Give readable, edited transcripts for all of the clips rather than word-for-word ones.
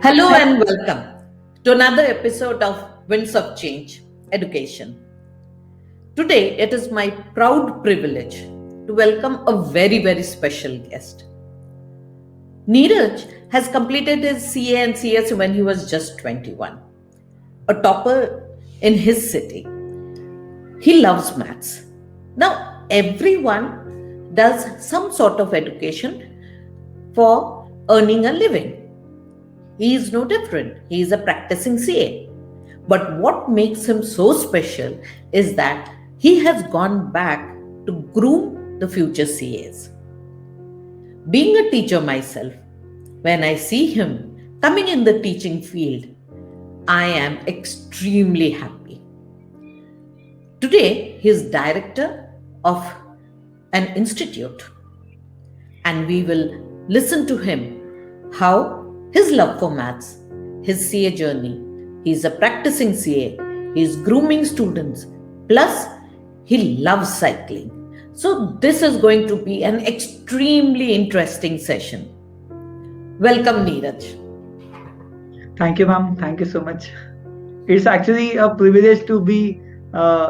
Hello and welcome to another episode of Winds of Change Education. Today, it is my proud privilege to welcome a very special guest. Neeraj has completed his CA and CS when he was just 21, a topper in his city. He loves maths. Now, everyone does some sort of education for earning a living. He is no different. He is a practicing CA. But what makes him so special is that he has gone back to groom the future CAs. Being a teacher myself, when I see him coming in the teaching field, I am extremely happy. Today, he is director of an institute, and we will listen to him how his love for maths, his CA journey. He is a practicing CA, he is grooming students, plus he loves cycling. So, this is going to be an extremely interesting session. Welcome, Neeraj. Thank you, ma'am. Thank you so much. It's actually a privilege to be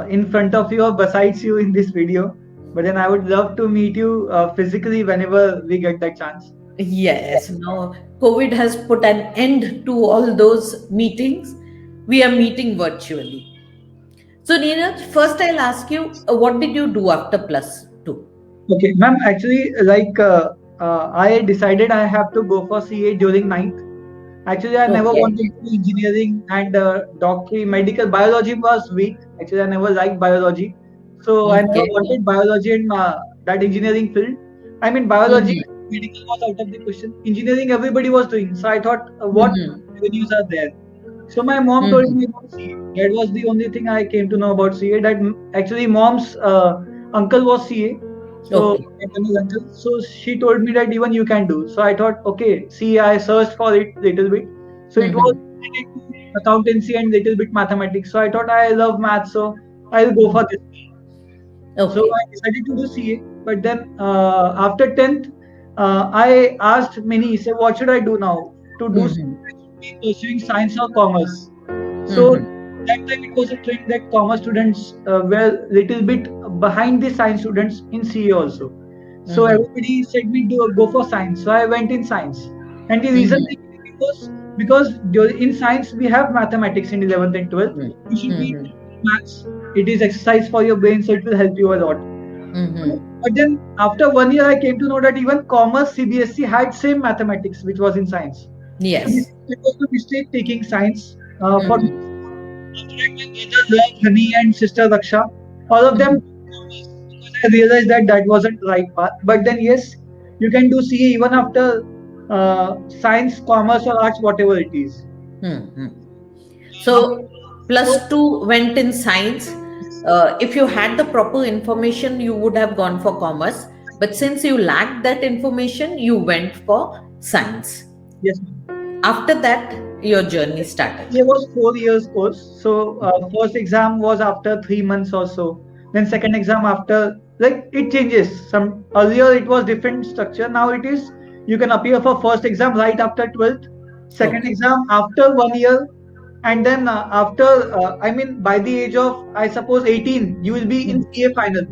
in front of you or besides you in this video. But then I would love to meet you physically whenever we get that chance. Yes, now COVID has put an end to all those meetings. We are meeting virtually. So, Neeraj, first I'll ask you, what did you do after plus two? Okay, ma'am. Actually, I decided I have to go for CA during ninth. Actually, I never Okay. wanted to do engineering and doctor, medical biology was weak. Actually, I never liked biology. So I never Okay. wanted biology and that engineering field. I mean, biology, Mhm. medical was out of the question. Engineering, everybody was doing. So I thought, what Mhm. avenues are there? So my mom told Mhm. me about CA. That was the only thing I came to know about CA. That actually mom's uncle was CA. So Okay. maternal uncle. So she told me that even you can do. So I thought, okay, see, I searched for it little bit. So it was Mhm. related to accountancy and little bit mathematics. So I thought I love math, so I'll go for Mhm. this. So Okay. I decided to do CA. But then after 10th, I asked many, say, what should I do now? To do CA, Mhm. I should be pursuing science or commerce. So Mhm. that time it was a trend that commerce students were little bit behind the science students in CA also. So Mhm. everybody said me do go for science. So I went in science. And the reason Mhm. I gave it was because in science we have mathematics in 11th and 12th. Mhm. You should be Mhm. maths. It is exercise for your brain, so it will help you a lot. Mhm. But then after 1 year, I came to know that even commerce CBSE had same mathematics, which was in science. So Yes. it was a mistake taking science for Mhm. after that, my brother Love, Hani, and sister Raksha, all of them Mhm. took commerce because I realized that that wasn't the right path. But then, yes, you can do CA even after science, commerce, or arts, whatever it is. Mhm. After So, plus so, two went in science. If you had the proper information, you would have gone for commerce. But since you lacked that information, you went for science. yes, ma'am. After that, your journey It started. was 4 years course. So first exam was after 3 months or so. Then second exam after, like, it changes. Some earlier it was different structure. Now it is you can appear for first exam right after 12th, second Okay. exam after 1 year, and then after I mean by the age of I suppose 18 you will be in Mhm. CA final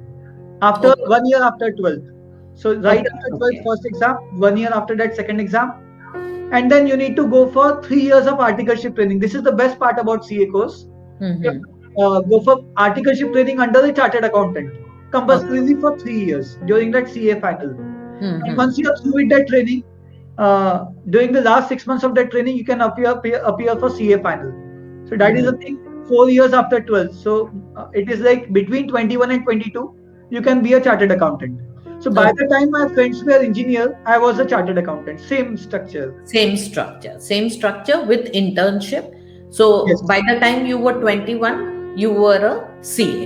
after Okay. 1 year after 12th. So right Okay. after 12th Okay. first exam, 1 year after that second exam, and then you need to go for 3 years of articleship training. This is the best part about CA course. You Mm-hmm. go for articleship training under the chartered accountant Okay. compulsorily for 3 years during that CA final. And Mm-hmm. once you are through with that training, during the last 6 months of that training, you can appear for CA final. So that is the Mm-hmm. thing. 4 years after 12. So it is like between 21 and 22, you can be a chartered accountant. So by Okay. the time my friends were engineer, I was a chartered accountant. Same structure. Same structure with internship. So Yes. by the time you were 21, you were a CA.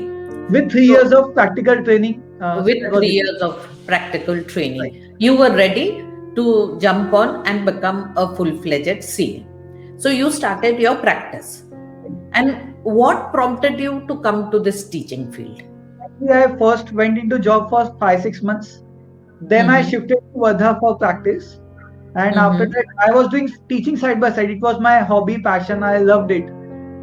With 3 years So of practical training, so that with was three the thing. years of practical Right. training, you were ready to jump on and become a full-fledged CA. So you started your practice. And what prompted you to come to this teaching field? Actually, I first went into job for 5 6 months. Then I Mm-hmm. shifted to Wardha for practice. And after Mm-hmm. that, I was doing teaching side by side. It was my hobby, passion. I loved it.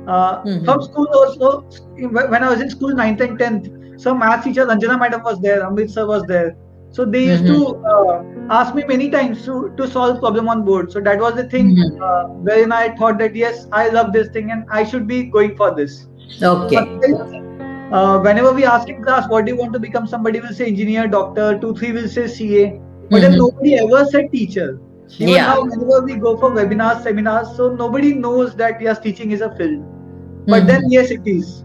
From Mm-hmm. school also, when I was in school, 9th and 10th, some math teacher, Anjana madam was there, Amrit sir was there. So they used to Mm-hmm. ask me many times to solve problem on board. So that was the thing Mm-hmm. wherein I thought that yes, I love this thing and I should be going for this. Okay. Otherwise, whenever we ask in class, what do you want to become? Somebody will say engineer, doctor, two, three will say CA. But then Mm-hmm. nobody ever said teacher. Even Yeah. now, whenever we go for webinars, seminars, so nobody knows that yes, teaching is a field. But then, Mm-hmm. yes, it is.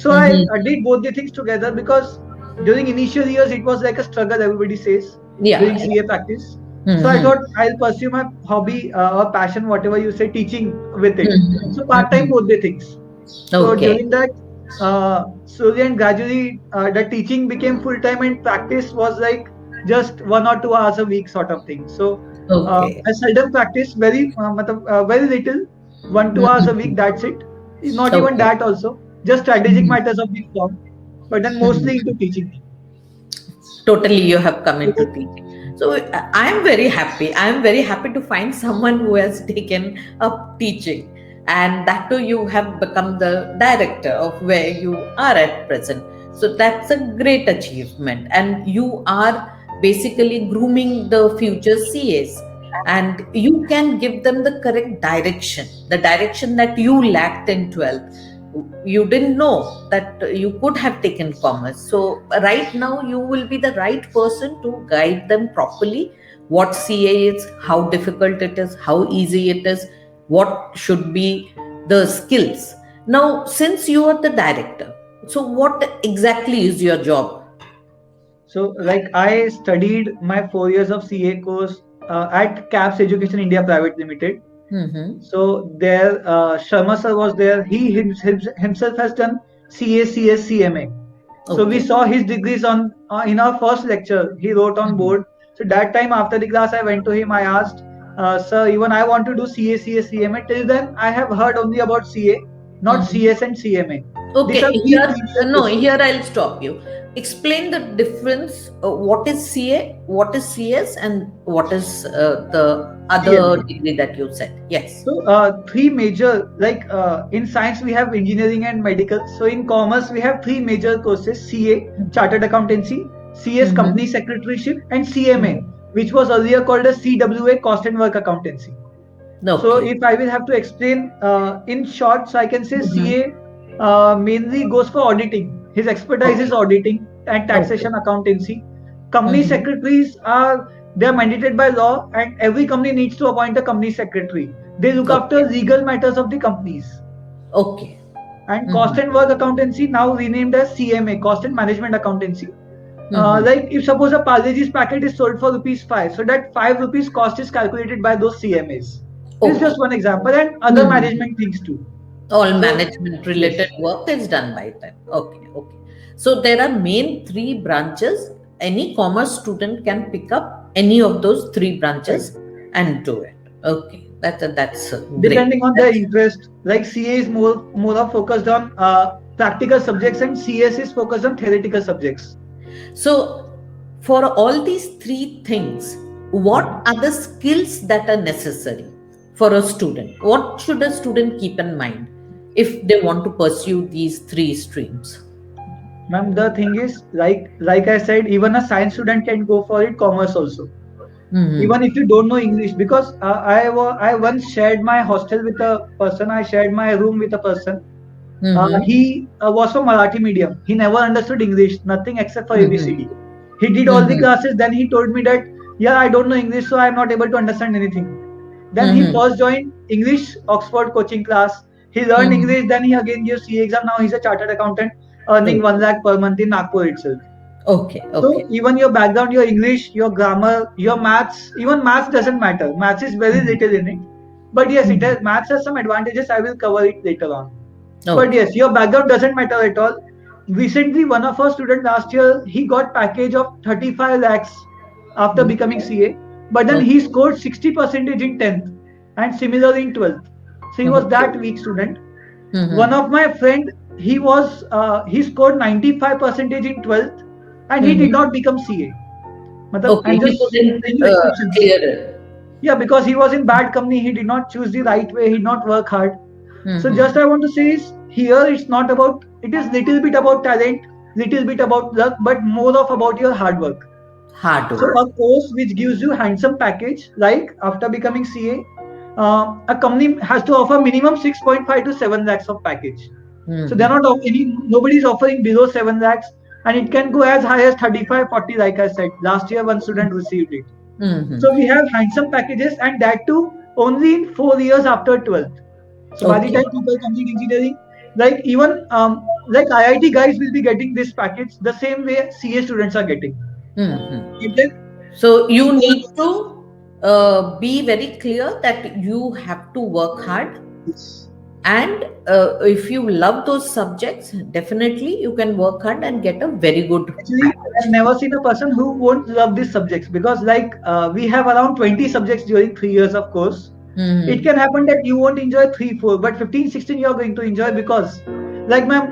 So I Mm-hmm. did both the things together because during initial years, it was like a struggle, everybody says, Yeah. during CA practice. So I thought Mm-hmm. I'll pursue my hobby or passion, whatever you say, teaching with it. Mm-hmm. So part time, Mm-hmm. both the things. So Okay. during that, slowly and gradually, the teaching became full time and practice was like just 1 or 2 hours a week sort of thing. So Okay. I seldom practice very little, 1 2 hours a week. Mm-hmm. That's it. Not even Okay. that also. Just strategic Mm-hmm. matters of being formed, but then mostly into teaching. Totally, you have come into teaching. So I am very happy. I am very happy to find someone who has taken up teaching, and that too you have become the director of where you are at present. So that's a great achievement, and you are basically grooming the future CAs, and you can give them the correct direction, the direction that you lacked in 12th. You didn't know that you could have taken commerce. So right now you will be the right person to guide them properly, what CA is, how difficult it is, how easy it is, what should be the skills. Now since you are the director, so what exactly is your job? So, like, I studied my 4 years of CA course at CAPS Education India Private Limited. Mm-hmm. So there, Sharma sir was there. He himself has done CA, CS, CMA. So we Okay. saw his degrees on in our first lecture. He wrote on Mhm. board. So that time after the class, I went to him. I asked, "Sir, even I want to do CA, CS, CMA. Till then, I have heard only about CA, not Mhm. CS and CMA. These Okay, are three here, previous no, here courses." I'll stop you. Explain the difference. What is CA, what is CS, and what is the other CMA. degree that you said? Yes. So, three major, like in science, we have engineering and medical. So, in commerce, we have three major courses: CA, Chartered Accountancy, CS, Company Mm-hmm. Secretaryship, and CMA, Mm-hmm. which was earlier called as CWA, Cost and Work Accountancy. So, Okay. if I will have to explain in short, so I can say Mm-hmm. CA mainly goes for auditing. His expertise is Okay. auditing and Okay. taxation accountancy. Company Mm-hmm. secretaries are they are mandated by law, and every company needs to appoint a company secretary. They look Okay. after legal matters of the companies. Okay. And cost Mm-hmm. and work accountancy, now renamed as CMA, cost and management accountancy. Mm-hmm. Like if suppose a Parleji's packet is sold for rupees 5, so that 5 rupees cost is calculated by those CMAs. This is just Okay. one example, and other Mm-hmm. management things too. All So management related yes, work is done by them. Okay. Okay. So there are main three branches. Any commerce student can pick up any of those three right. branches and do it. Okay. That's great. Depending on their interest, like CA is more of focused on practical subjects, and CS is focused on theoretical subjects. So, for all these three things, what are the skills that are necessary for a student? What should a student keep in mind if they want to pursue these three streams? Ma'am, the thing is, like I said, even a science student can go for it, commerce also. Even Mm-hmm. if you don't know English, because I once shared my hostel with a person. I shared my room with a person. Mm-hmm. He was from Marathi medium. He never understood English, nothing except for ABCD. Mm-hmm. He did all the Mm-hmm. classes. Then he told me that, yeah, I don't know English, so I'm not able to understand anything. Then he Mm-hmm. first joined English Oxford coaching class. He learned Mm-hmm. English. Then he again gave CA exam. Now he's a chartered accountant, earning Okay. 1 lakh per month in Nagpur itself. Okay. So Okay. even your background, your English, your grammar, your maths, even maths doesn't matter. Maths is very Mm-hmm. little in it. But yes, it Mm-hmm. has maths has some advantages. I will cover it later on. But Okay. yes, your background doesn't matter at all. Recently, one of our students last year, he got package of 35 lakhs after becoming CA. But then he Okay. scored 60 percentage in 10th and similarly in 12th. So he was Okay. that weak student. One Mm-hmm. of my friend, he scored 95 percentage in 12th and he did Mm-hmm. not become CA. Matlab, Okay. I'm He just couldn't saying you exceptions. clear it. Yeah, because he was in bad company, he did not choose the right way, he did not work hard. So Mhm. just I want to say is here it's not about, it is little bit about talent, little bit about luck, but more of about your hard work. Hard So work. a course which gives you handsome package, like after becoming CA, a company has to offer minimum 6.5 to 7 lakhs of package. So they're Mhm. not nobody is offering below 7 lakhs, and it can go as high as 35, 40, like I said. Last year one student received it. Mhm. So we have handsome packages, and that too only in 4 years after 12th. So by the Okay. time people complete engineering, like even like IIT guys will be getting this package the same way CA students are getting. Mhm. If they So you need to be very clear that you have to work hard, Yes. and if you love those subjects, definitely you can work hard and get a very good Actually, I've package. never seen a person who won't love these subjects, because like we have around 20 subjects during 3 years of course. It Mhm. can happen that you won't enjoy 3, 4, but 15, 16 you're going to enjoy, because like ma'am,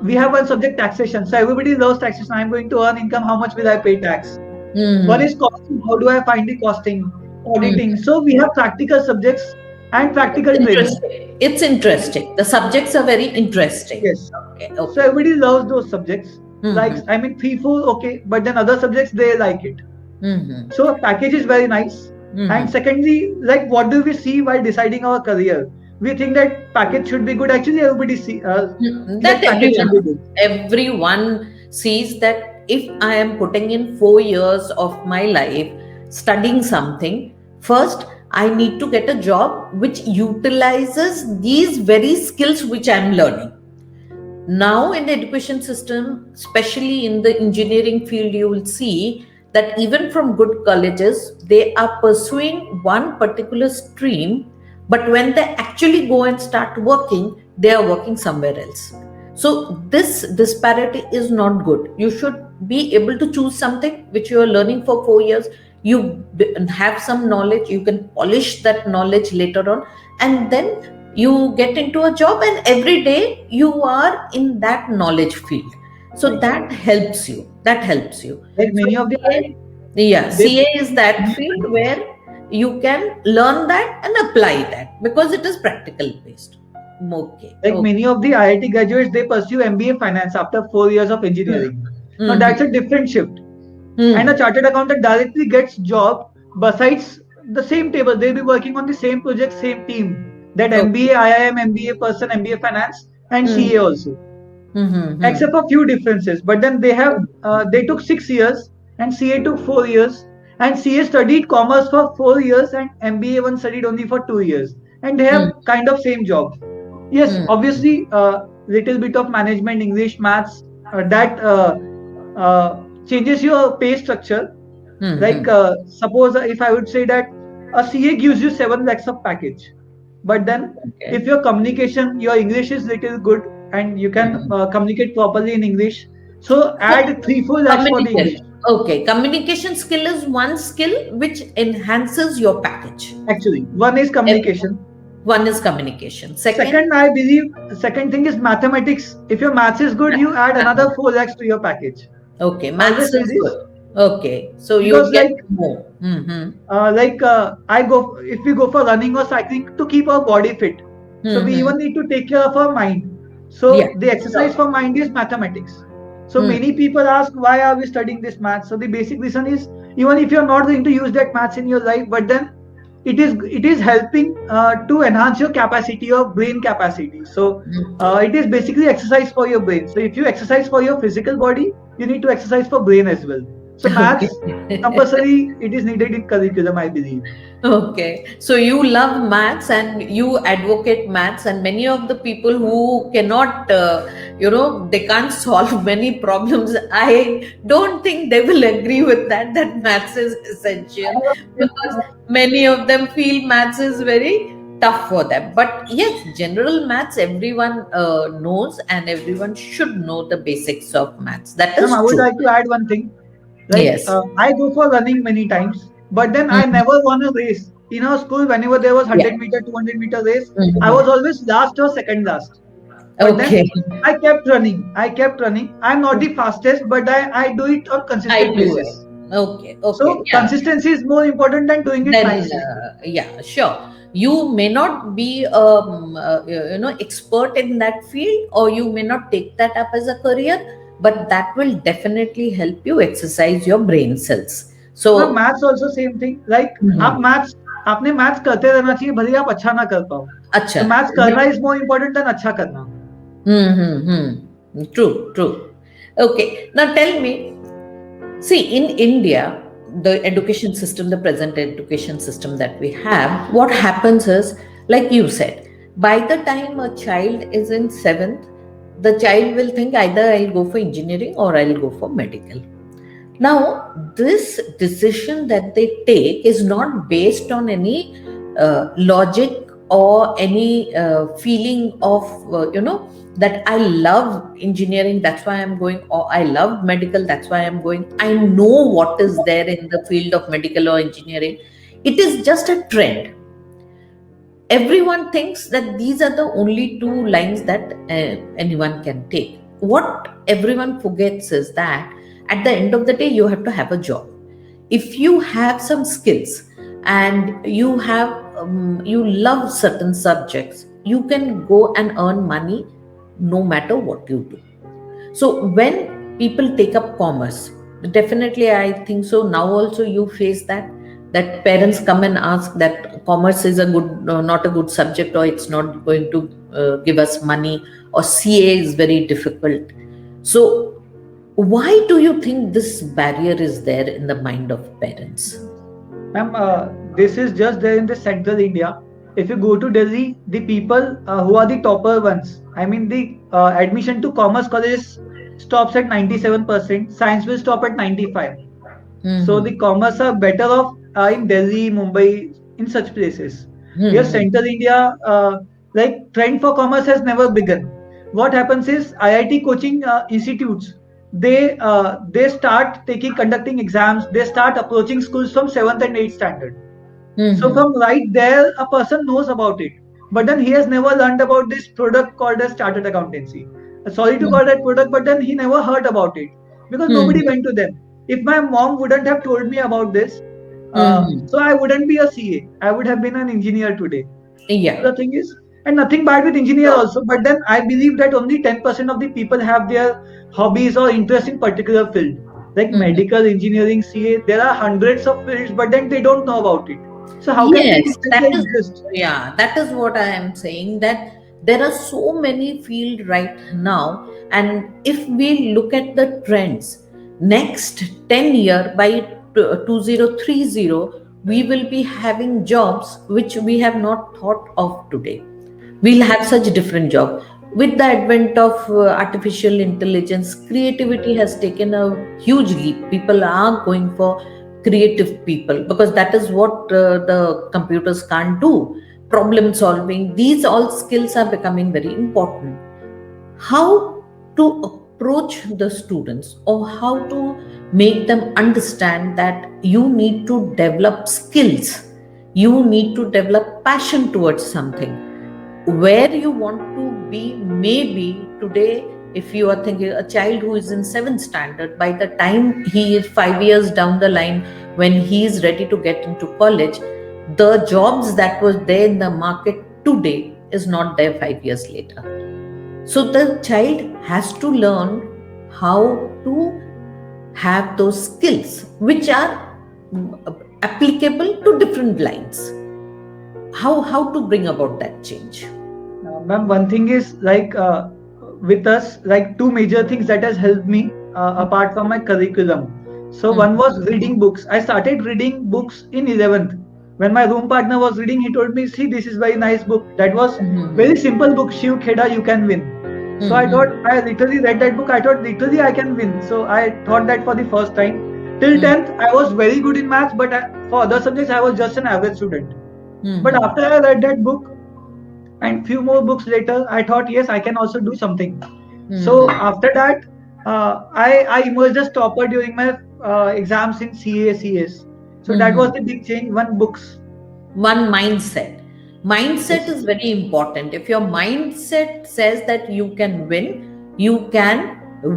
we have one subject taxation. So everybody loves taxation. I'm going to earn income. How much will I pay tax? One Mhm. is costing. How do I find the costing? Mhm. Auditing. So we have practical subjects and practical training. Interesting. It's interesting. The subjects are very interesting. Yes. Okay. So Okay. everybody loves those subjects. Like Mm-hmm. I mean 3, 4, okay, but then other subjects they like it. Mm-hmm. So a package is very nice. And Mm-hmm. secondly, like what do we see while deciding our career? We think that package should be good. Actually, everybody see That that package should be good. everyone sees that if I am putting in 4 years of my life studying something, first I need to get a job which utilizes these very skills which I am learning. Now in the education system, especially in the engineering field, you will see that even from good colleges they are pursuing one particular stream, but when they actually go and start working, they are working somewhere else. So this disparity is not good. You should be able to choose something which you are learning for 4 years. You have some knowledge, you can polish that knowledge later on, and then you get into a job, and every day you are in that knowledge field. So Right. that helps you. Like So many of the yeah, they CA is that field where you can learn that and apply that because it is practical based. Okay. like Okay. many of the IIT graduates, they pursue MBA finance after 4 years of engineering. Now Mm-hmm. that's a different shift. And a Mm. chartered accountant directly gets job besides the same table. They'll be working on the same project, same team. That Okay. MBA, IIM, MBA person, MBA finance, and CA Mm-hmm. also. Mm-hmm. Except for few differences. But then they took 6 years and CA took 4 years. And CA studied commerce for 4 years and MBA one studied only for 2 years. And they have kind of same job. Yes, Mm-hmm. obviously, little bit of management, English, maths, that changes your pay structure. Like Mm-hmm. suppose if I would say that a CA gives you 7 lakhs of package, but then if Okay. your communication, your English is little good and you can Mhm. communicate properly in English, so So add 3, 4 lakhs for the English. communication. Okay, communication skill is one skill which enhances your package. Actually, one is Ev- communication. One is communication. Second, Second, I believe second thing is mathematics. If your maths is good, you add another 4 lakhs to your package. okay, I always maths say is this good. Okay, so you because get more. Mm-hmm. I go if we go for running or cycling to keep our body fit. So we Mm-hmm. even need to take care of our mind. Yeah. So the exercise for mind is mathematics. So Mm. many people ask why are we studying this math? So the basic reason is even if you're not going to use that maths in your life, but then it is helping to enhance your capacity, your brain capacity. So Okay. it is basically exercise for your brain. So if you exercise for your physical body, you need to exercise for brain as well. So Okay. maths compulsory, it is needed in curriculum, I believe. Okay, so you love maths and you advocate maths, and many of the people who cannot, they can't solve many problems. I don't think they will agree with that, that maths is essential because many of them feel maths is very tough for them. But yes, general maths everyone knows, and everyone should know the basics of maths. That Ma'am, I is would true. like to add one thing. Like Yes. I go for running many times, but then I Mhm. never won a race. In our school, whenever there was Yeah. 100-meter, 200-meter race, I was Mhm. always last or second last. But then Okay. I kept running. I kept running. I'm not the fastest, but I do it on I consistent do it. basis. Okay, okay, So yeah. consistency is more important than doing it Then, nicely. yeah, sure. You may not be, expert in that field, or you may not take that up as a career, but that will definitely help you exercise your brain cells. हाँ, So, maths also same thing like आप mhm. Maths आपने maths करते रहना चाहिए भले ही आप अच्छा ना कर पाओ. Acha. तो मैथ्स करना इज मोर इम्पोर्टेंट देन अच्छा करना. True, true. Okay, now tell me. See, in India, the education system, the present education system that we have, what happens is, like you said, by the time a child is in seventh, the child will think either I'll go for engineering or I'll go for medical. Now, this decision that they take is not based on any logic or any feeling of, that I love engineering, that's why I'm going, or I love medical, that's why I'm going. I know what is there in the field of medical or engineering. It is just a trend. Everyone thinks that these are the only two lines that anyone can take. What everyone forgets is that at the end of the day, you have to have a job. If you have some skills and you love certain subjects, you can go and earn money no matter what you do. So when people take up commerce, definitely I think so. Now also you face that parents come and ask that commerce is a good, not a good subject, or it's not going to give us money, or CA is very difficult. So why do you think this barrier is there in the mind of parents? Ma'am, this is just there in the central India. If you go to Delhi, the people who are the topper ones, I mean the admission to commerce colleges stops at 97%, science will stop at 95. So Hmm. the commerce are better off in Delhi, Mumbai, in such places. Here, Hmm. central India, like trend for commerce has never begun. What happens is IIT coaching institutes, they start taking conducting exams. They start approaching schools from seventh and eighth standard. So Hmm. from right there, a person knows about it, but then he has never learned about this product called as chartered accountancy. Sorry to Hmm. call that product, but then he never heard about it because Hmm. nobody went to them. If my mom wouldn't have told me about this, Hmm. so I wouldn't be a CA. I would have been an engineer today. Yeah. So the thing is, and nothing bad with engineer also, but then I believe that only 10% of the people have their hobbies or interest in particular field. Like Hmm. medical, engineering, CA, there are hundreds of fields, but then they don't know about it. So how can we Yes, say that they is, exist? yeah, that is what I am saying, that there are so many field right now, and if we look at the trends, next 10 year by 2030, we will be having jobs which we have not thought of today. We'll have such different job. With the advent of artificial intelligence, creativity has taken a huge leap. People are going for creative people because that is what the computers can't do. Problem solving, these all skills are becoming very important. How to approach the students, or how to make them understand that you need to develop skills, you need to develop passion towards something, where you want to be. Maybe today, if you are thinking a child who is in seventh standard, by the time he is 5 years down the line, when he is ready to get into college, the jobs that was there in the market today is not there 5 years later. So the child has to learn how to have those skills which are applicable to different lines. How to bring about that change? Ma'am, one thing is like with us, like two major things that has helped me apart from my curriculum. So one Mhm. was reading books. I started reading books in 11th. When my room partner was reading, he told me, "See, this is very nice book." That was very Mhm. simple book, Shiv Kheda, You Can Win. So I thought, Mhm. I literally read that book. I thought literally I can win. So I thought that for the first time. Till 10th, I was very good in maths, but for other subjects, I was just an average student. But Mhm. after I read that book, and few more books later, I thought, yes, I can also do something. So Mhm. after that, I emerged as topper during my exams in CACS. So that was Mhm. the big change. One books. One mindset. Mindset Yes. is very important. If your mindset says that you can win, you can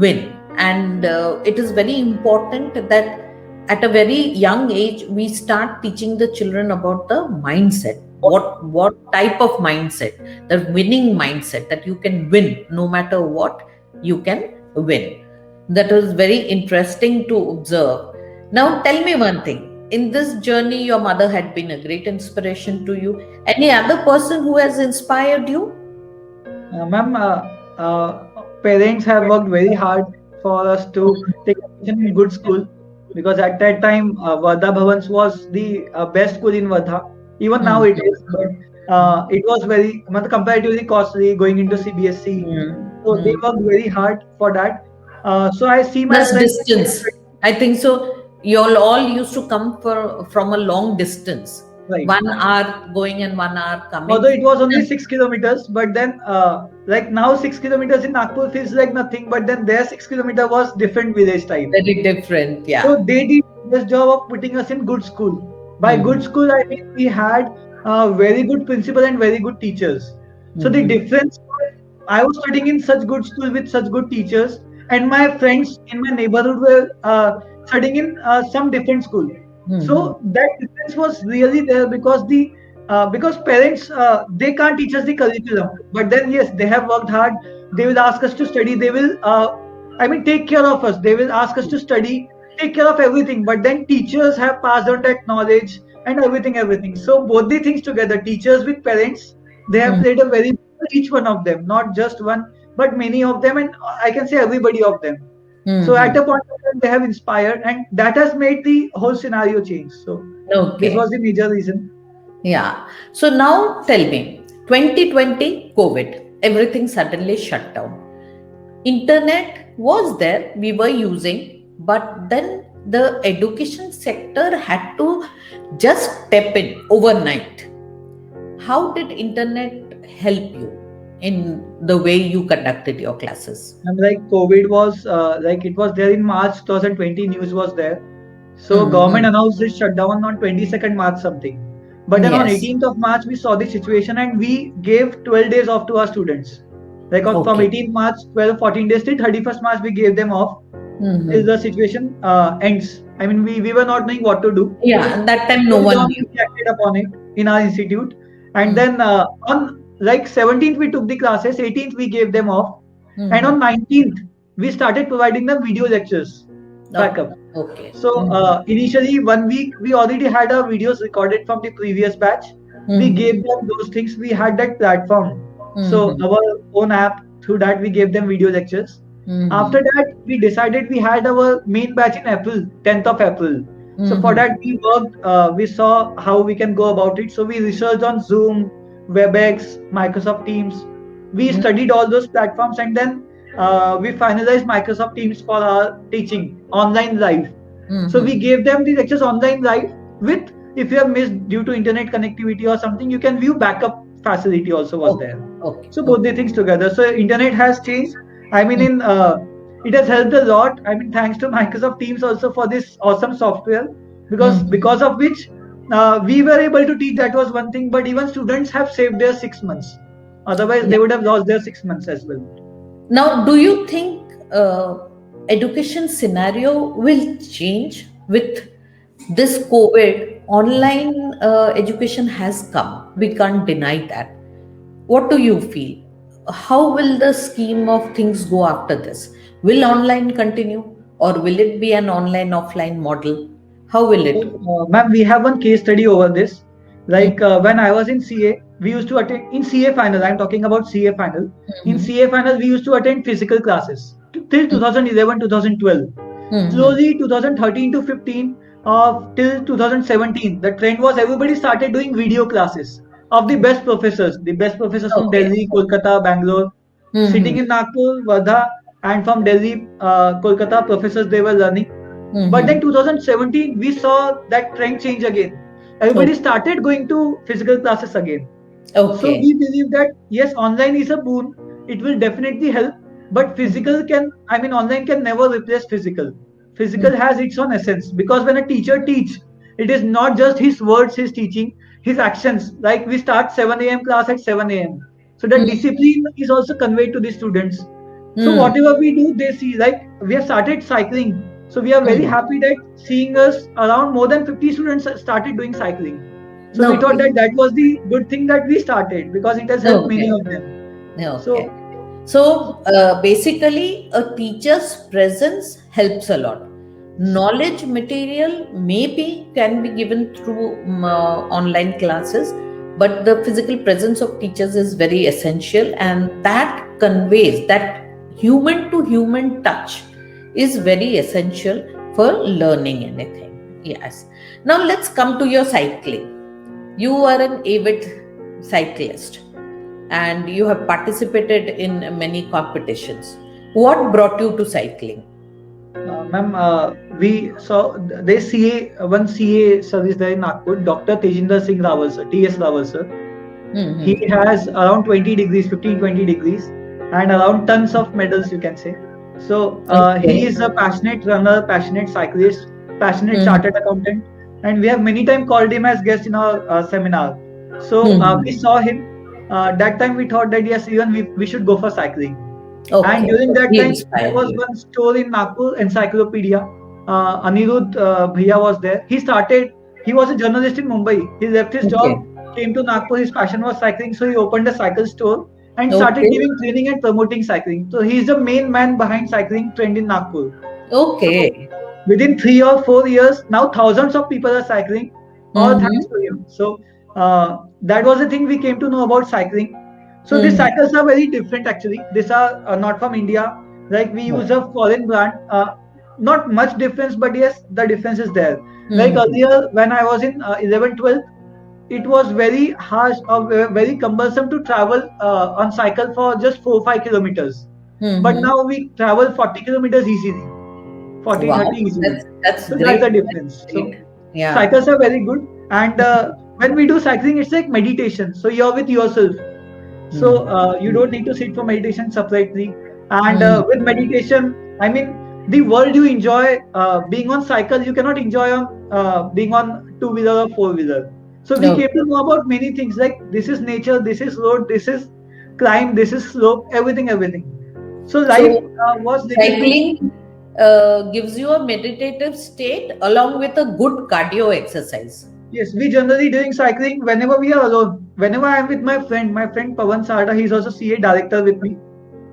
win. And it is very important that at a very young age we start teaching the children about the mindset, what type of mindset, the winning mindset, that you can win no matter what, you can win. That was very interesting to observe. Now tell me one thing, in this journey your mother had been a great inspiration to you. Any other person who has inspired you? Ma'am, parents have worked very hard for us to take admission in good school, because at that time Vardha Bhavans was the best school in Vardha. Even now Hmm. it is, but it was very comparatively costly going into CBSE. Hmm. So they Hmm. worked very hard for that. So I see my Plus friends. distance. I think so. You all used to come from a long distance, Right. 1 hour going and 1 hour Although coming. it was only 6 kilometers, but then like now 6 kilometers in Nagpur feels like nothing, but then their 6 kilometer was different village type. Very different, yeah. So they did this job of putting us in good school. By good Hmm. school, I mean we had very good principal and very good teachers. So the Hmm. difference was, I was studying in such good school with such good teachers, and my friends in my neighborhood were studying in some different school. Hmm. So that difference was really there, because parents they can't teach us the curriculum, but then yes, they have worked hard. They will ask us to study. They will take care of us. They will ask us to study, take care of everything. But then teachers have passed on that knowledge and everything. So both the things together, teachers with parents, they have Hmm. played a very each one of them, not just one, but many of them, and I can say everybody of them. Hmm. So at Hmm. a point of time, they have inspired, and that has made the whole scenario change. So this Okay. was the major reason. Yeah. So now tell me, 2020 COVID, everything suddenly shut down. Internet was there, we were using, but then the education sector had to just step in overnight. How did internet help you in the way you conducted your classes? And like COVID was like it was there in March 2020, news was there. So Hmm. government announced this shutdown on 22nd March something. But then on Yes. 18th of March we saw the situation and we gave 12 days off to our students. Like from Okay. 18th March, 12, 14 days till 31st March we gave them off till Hmm. the situation ends. I mean we were not knowing what to do. Yeah, and that time no Slowly one down knew. we acted upon it in our institute. And Hmm. then on like 17th we took the classes, 18th we gave them off, and Hmm. on 19th, we started providing them video lectures Okay. backup. Okay. So Hmm. initially, 1 week, we already had our videos recorded from the previous batch. We Hmm. gave them those things. We had that platform. So Hmm. our own app, through that, we gave them video lectures. Hmm. After that, we decided we had our main batch in April, 10th of April. So for Hmm. that, we worked, we saw how we can go about it. So we researched on Zoom, WebEx, Microsoft Teams. We Hmm. studied all those platforms, and then we finalized Microsoft Teams for our teaching online live. So we Hmm. gave them the lectures online live with, if you have missed due to internet connectivity or something, you can view backup facility also was Okay. there. Okay. So both Okay. the things together. So internet has changed. I mean, Hmm. it has helped a lot. I mean, thanks to Microsoft Teams also for this awesome software, Hmm. because of which we were able to teach. That was one thing. But even students have saved their 6 months. Otherwise, Yeah. they would have lost their 6 months as well. Now, do you think education scenario will change with this COVID? Online education has come. We can't deny that. What do you feel? How will the scheme of things go after this? Will online continue or will it be an online offline model? How will So, it go? ma'am, we have one case study over this. Like Hmm. when I was in CA, we used to attend in CA final. I'm talking about CA final. In Hmm. CA final, we used to attend physical classes till 2011, 2012. Hmm. Slowly, 2013 to 15, till 2017, the trend was everybody started doing video classes of the best professors from Okay. Delhi, Kolkata, Bangalore, Hmm. sitting in Nagpur, Wardha, and from Delhi, Kolkata, professors they were learning. But then Hmm. 2017, we saw that trend change again. Everybody Okay. started going to physical classes again. So Okay. we believe that yes, online is a boon. It will definitely help, but online can never replace physical. Hmm. Physical has its own essence, because when a teacher teach, it is not just his words he's teaching, his actions. Like we start 7 a.m. class at 7 a.m. So that Hmm. discipline is also conveyed to the students. So Hmm. whatever we do, they see. Like we have started cycling. So we are very Hmm. happy that seeing us around more than 50 students started doing cycling. So we thought Okay. that that was the good thing that we started because it has helped many Okay. of them. Okay. So So basically, a teacher's presence helps a lot. Knowledge material maybe can be given through online classes, but the physical presence of teachers is very essential, and that conveys that human to human touch is very essential for learning anything. Yes. Now let's come to your cycling. You are an avid cyclist and you have participated in many competitions. What brought you to cycling? Ma'am, we saw there's CA, one CA service there in Nagpur, Dr. Tejinder Singh Rawal sir, TS Rawal sir. He Mm-hmm. has around 20 degrees, 15, 20 degrees, and around tons of medals, you can say. So he Okay. is a passionate runner, passionate cyclist, passionate chartered Mm-hmm. accountant, and we have many times called him as guest in our seminar. So we Mm-hmm. saw him. That time we thought that yes, even we should go for cycling. And Okay. during that He time, there inspired was you. one store in Nagpur, Encyclopedia. Anirudh Bhaiya was there. He was a journalist in Mumbai. He left his job, Okay. came to Nagpur. His passion was cycling, so he opened a cycle store and started Okay. giving training and promoting cycling. So he's the main man behind cycling trend in Nagpur. So Okay. within 3 or 4 years, now thousands of people are cycling, all thanks Mm-hmm. to him. So that was the thing we came to know about cycling. So these Mm-hmm. cycles are very different actually. These are not from India. Like we use a foreign brand. Not much difference, but yes, the difference is there. Like Mm-hmm. earlier, when I was in 11th, 12th, it was very harsh or very cumbersome to travel on cycle for just 4 5 kilometers. But Mm-hmm. now we travel 40 kilometers easily, 40 Wow. 30 easily. That's So that's great. the That's difference. So great. Yeah. cycles are very good. And when we do cycling, it's like meditation. So you're with yourself. So you don't need to sit for meditation separately. And with Mm-hmm. meditation, I mean, the world you enjoy being on cycle, you cannot enjoy on being on two-wheeler or four-wheeler. So we came to Okay. know about many things like this is nature, this is road, this is climb, this is slope, everything, everything. So life So was little bit. cycling gives you a meditative state along with a good cardio exercise. Yes, we generally doing cycling whenever we are alone. Whenever I am with my friend Pawan Sarda, he's also CA director with me.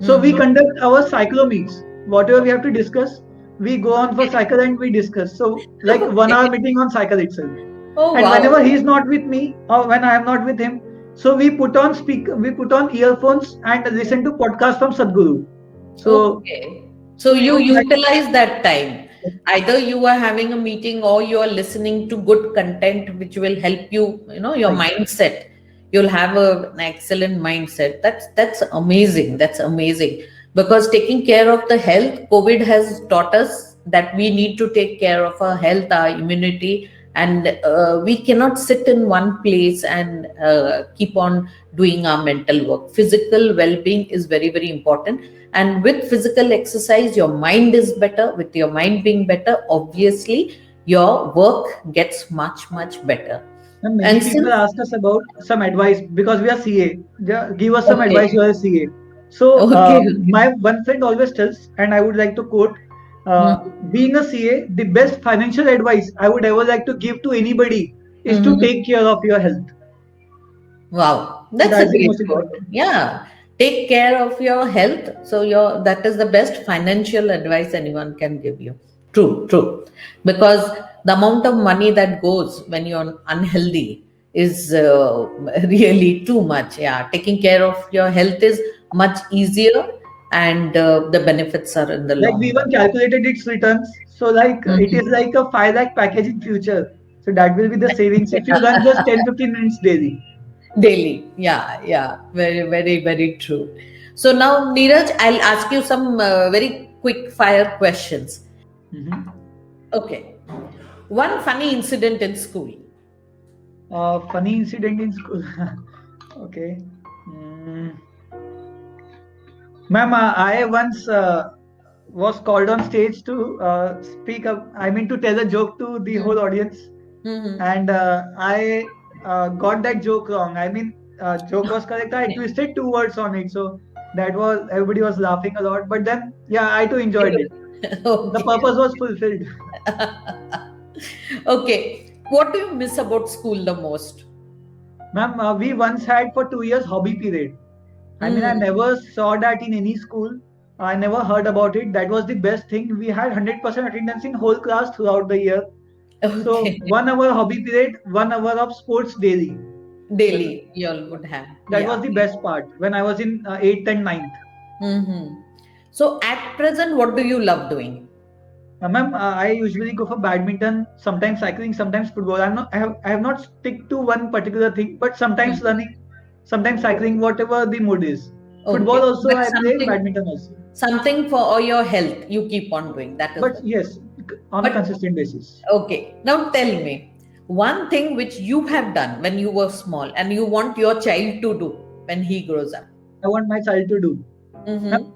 So we Mm-hmm. conduct our cyclo meets. Whatever we have to discuss, we go on for cycle and we discuss. So like 1 hour Okay. meeting on cycle itself. Oh And wow. whenever he is not with me or when I am not with him, so we put on earphones and listen to podcast from Sadhguru. So Okay. So so you even like utilize that time. Either you are having a meeting or you are listening to good content which will help you, your right. mindset. You'll have an excellent mindset. That's amazing. That's amazing. Because taking care of the health, COVID has taught us that we need to take care of our health, our immunity, and we cannot sit in one place and keep on doing our mental work. Physical well-being is very, very important, and with physical exercise your mind is better. With your mind being better, obviously your work gets much, much better. And many And people since ask us about some advice because we are CA. Give us some okay. advice. You are a CA. So Okay. my one friend always tells, and I would like to quote: uh, Hmm. "Being a CA, the best financial advice I would ever like to give to anybody is to Hmm. take care of your health." Wow, So that's a that's the great most quote. important. Yeah, take care of your health. So your that is the best financial advice anyone can give you. True, true. Because the amount of money that goes when you're unhealthy is really too much. Yeah, taking care of your health is much easier, and the benefits are in the Like we long even run. calculated its returns. So like it is Mhm. like a 5 lakh package in future. So that will be the savings if you run just 10 15 minutes daily. Daily. Yeah, yeah. Very, very, very true. So now, Neeraj, I'll ask you some very quick fire questions. Mhm. Okay. One funny incident in school. Funny incident in school. Okay. Mm. Ma'am, I once was called on stage to speak up, I mean, to tell a joke to the whole audience. Mm-hmm. And I got that joke wrong. I mean, joke was correct. I twisted 2 words on it. So that was, everybody was laughing a lot. But then, yeah, I too enjoyed it. The Okay. purpose was fulfilled. Okay. What do you miss about school the most? Ma'am, we once had for 2 years hobby period. I mean, I Mm. never saw that in any school. I never heard about it. That was the best thing. We had 100% attendance in whole class throughout the year. So Okay. 1 hour hobby period, 1 hour of sports daily. That, Daily, you all would have. that Yeah. was the best part when I was in 8th and ninth. Mm-hmm. So at present, what do you love doing? Ma'am, I usually go for badminton, sometimes cycling, sometimes football. I have not stick to one particular thing, but sometimes Mm. running, sometimes cycling, whatever the mood is. Football Okay. also But I play, badminton also. something for your health, you keep on doing. That is But what. yes, on a But consistent basis. okay. Now tell me one thing which you have done when you were small and you want your child to do when he grows up. I want my child to do. Mm-hmm.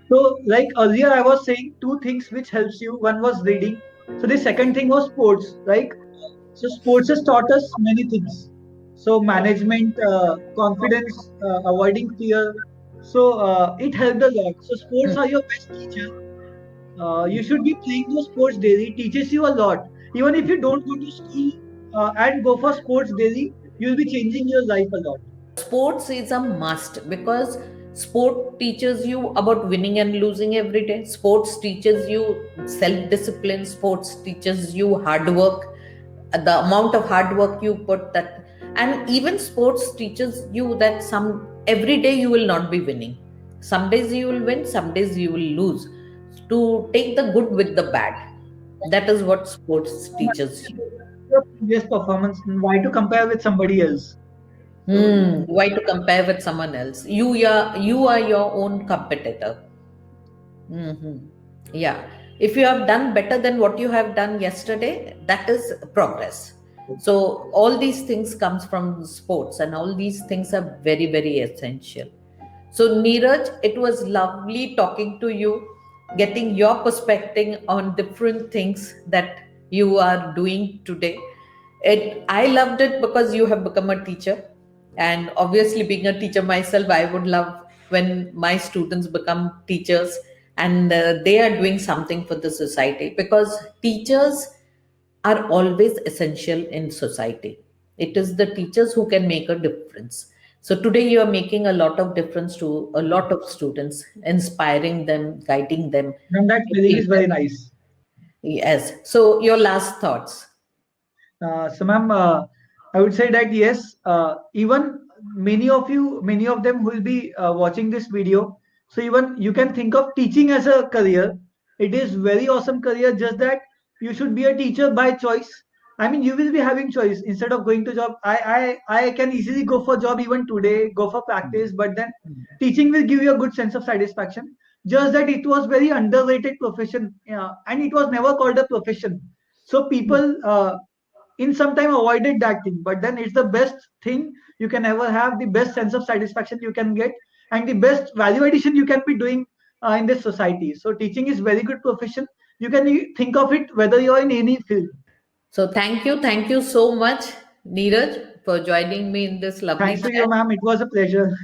So, like earlier, I was saying two things which helps you. One was reading. So the second thing was sports. Like so, sports has taught us many things. So management, confidence, avoiding fear. So it helped a lot. So sports are your best teacher. You should be playing those sports daily. It teaches you a lot. Even if you don't go to school and go for sports daily, you'll be changing your life a lot. Sports is a must because sport teaches you about winning and losing every day. Sports teaches you self discipline. Sports teaches you hard work, the amount of hard work you put that, and even sports teaches you that some every day you will not be winning. Some days you will win, some days you will lose. To take the good with the bad. That is what sports teaches you. Your previous performance. Why to compare with somebody else? So Why to compare with someone else? You are your own competitor. Hmm. Yeah. If you have done better than what you have done yesterday, that is progress. So all these things comes from sports, and all these things are very, very essential. So Neeraj, it was lovely talking to you, getting your perspective on different things that you are doing today. I loved it because you have become a teacher, and obviously being a teacher myself, I would love when my students become teachers and they are doing something for the society, because teachers are always essential in society. It is the teachers who can make a difference. So today you are making a lot of difference to a lot of students, inspiring them, guiding them, and that feeling making is very them. nice. Yes. So your last thoughts. So, ma'am, I would say that yes, even many of them who will be watching this video, so even you can think of teaching as a career. It is very awesome career. Just that you should be a teacher by choice. I mean, you will be having choice instead of going to job. I can easily go for job even today, go for practice, but then teaching will give you a good sense of satisfaction. Just that it was very underrated profession, and it was never called a profession. So people in some time avoided that thing, but then it's the best thing you can ever have, the best sense of satisfaction you can get, and the best value addition you can be doing in this society. So teaching is very good profession. You can think of it whether you're in any field. So thank you so much, Neeraj, for joining me in this lovely Thanks to you, chat. ma'am. It was a pleasure.